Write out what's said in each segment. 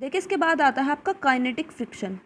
देखिए इसके बाद आता है आपका काइनेटिक फ्रिक्शन।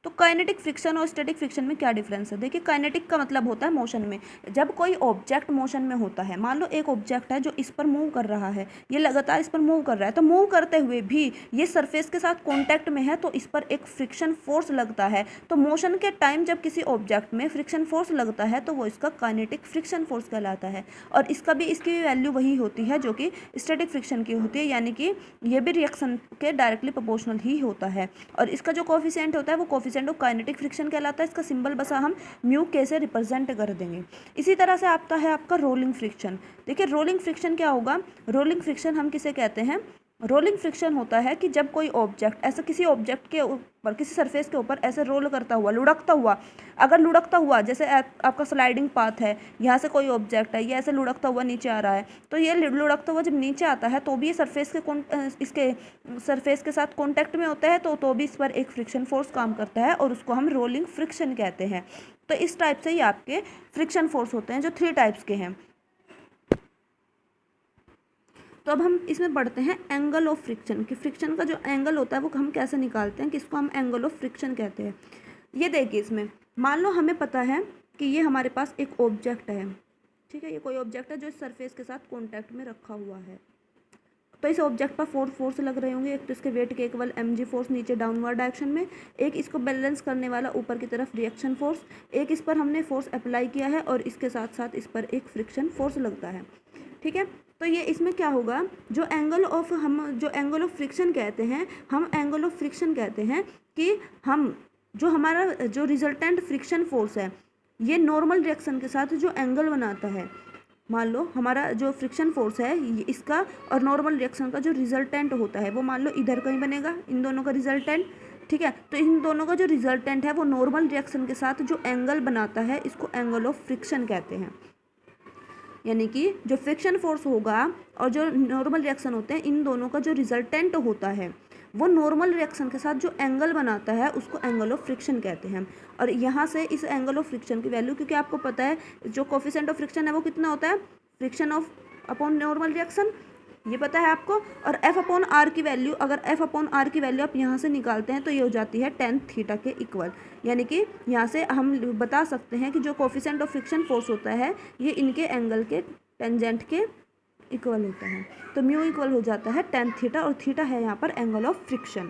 तो काइनेटिक फ्रिक्शन और स्टैटिक फ्रिक्शन में क्या डिफरेंस है? देखिए काइनेटिक का मतलब होता है मोशन में। जब कोई ऑब्जेक्ट मोशन में होता है, मान लो एक ऑब्जेक्ट है जो इस पर मूव कर रहा है, ये लगातार इस पर मूव कर रहा है, तो मूव करते हुए भी ये सरफेस के साथ कॉन्टैक्ट में है तो इस पर एक फ्रिक्शन फोर्स लगता है। तो मोशन के टाइम जब किसी ऑब्जेक्ट में फ्रिक्शन फोर्स लगता है तो वो इसका काइनेटिक फ्रिक्शन फोर्स कहलाता है। और इसकी वैल्यू वही होती है जो कि स्टैटिक फ्रिक्शन की होती है, यानी कि ये भी रिएक्शन के डायरेक्टली प्रोपोर्शनल ही होता है। और इसका जो कोफिशिएंट होता है वो कोफिशिएंट ऑफ काइनेटिक फ्रिक्शन कहलाता है। इसका सिंबल बस हम म्यू के से रिप्रेजेंट कर देंगे। इसी तरह से आता है आपका रोलिंग फ्रिक्शन। देखिए रोलिंग फ्रिक्शन क्या होगा? रोलिंग फ्रिक्शन हम किसे कहते हैं? रोलिंग फ्रिक्शन होता है कि जब कोई ऑब्जेक्ट ऐसा किसी ऑब्जेक्ट के ऊपर, किसी सरफेस के ऊपर ऐसे रोल करता हुआ, लुढ़कता हुआ, अगर लुढ़कता हुआ जैसे आपका स्लाइडिंग पाथ है, यहाँ से कोई ऑब्जेक्ट है, ये ऐसे लुढ़कता हुआ नीचे आ रहा है, तो ये लुढ़कता हुआ जब नीचे आता है तो भी ये इसके सरफेस के साथ कॉन्टैक्ट में होता है, तो भी इस पर एक फ्रिक्शन फोर्स काम करता है और उसको हम रोलिंग फ्रिक्शन कहते हैं। तो इस टाइप से ही आपके फ्रिक्शन फोर्स होते हैं जो 3 टाइप्स के हैं। तो अब हम इसमें पढ़ते हैं एंगल ऑफ फ्रिक्शन कि फ्रिक्शन का जो एंगल होता है वो हम कैसे निकालते हैं, किसको हम एंगल ऑफ फ्रिक्शन कहते हैं। ये देखिए इसमें मान लो हमें पता है कि ये हमारे पास एक ऑब्जेक्ट है, ठीक है, ये कोई ऑब्जेक्ट है जो इस सरफेस के साथ कॉन्टैक्ट में रखा हुआ है। तो इस ऑब्जेक्ट पर 4 फोर्स लग रहे होंगे। एक तो इसके वेट के इक्वल mg फोर्स नीचे डाउनवर्ड डायरेक्शन में, एक इसको बैलेंस करने वाला ऊपर की तरफ रिएक्शन फोर्स, एक इस पर हमने फोर्स अप्लाई किया है और इसके साथ साथ इस पर एक फ्रिक्शन फोर्स लगता है, ठीक है। तो ये इसमें क्या होगा, जो एंगल ऑफ फ्रिक्शन कहते हैं, हम एंगल ऑफ फ्रिक्शन कहते हैं कि हम जो हमारा जो रिजल्टेंट फ्रिक्शन फोर्स है ये नॉर्मल रिएक्शन के साथ जो एंगल बनाता है, मान लो हमारा जो फ्रिक्शन फोर्स है इसका और नॉर्मल रिएक्शन का जो रिजल्टेंट होता है वो मान लो इधर कहीं बनेगा, इन दोनों का रिजल्टेंट, ठीक है। तो इन दोनों का जो रिजल्टेंट है वो नॉर्मल रिएक्शन के साथ जो एंगल बनाता है इसको एंगल ऑफ फ्रिक्शन कहते हैं। यानी कि जो फ्रिक्शन फोर्स होगा और जो नॉर्मल रिएक्शन होते हैं इन दोनों का जो रिजल्टेंट होता है वो नॉर्मल रिएक्शन के साथ जो एंगल बनाता है उसको एंगल ऑफ फ्रिक्शन कहते हैं। और यहाँ से इस एंगल ऑफ फ्रिक्शन की वैल्यू, क्योंकि आपको पता है जो कोफिशिएंट ऑफ फ्रिक्शन है वो कितना होता है, friction of upon normal reaction, ये पता है आपको। और एफ अपॉन आर की वैल्यू, अगर एफ अपॉन आर की वैल्यू आप यहाँ से निकालते हैं तो ये हो जाती है tan थीटा के इक्वल। यानी कि यहाँ से हम बता सकते हैं कि जो कोफिशिएंट ऑफ फ्रिक्शन फोर्स होता है ये इनके एंगल के टेंजेंट के इक्वल होता है। तो म्यू इक्वल हो जाता है tan थीटा और थीटा है यहाँ पर एंगल ऑफ फ्रिक्शन।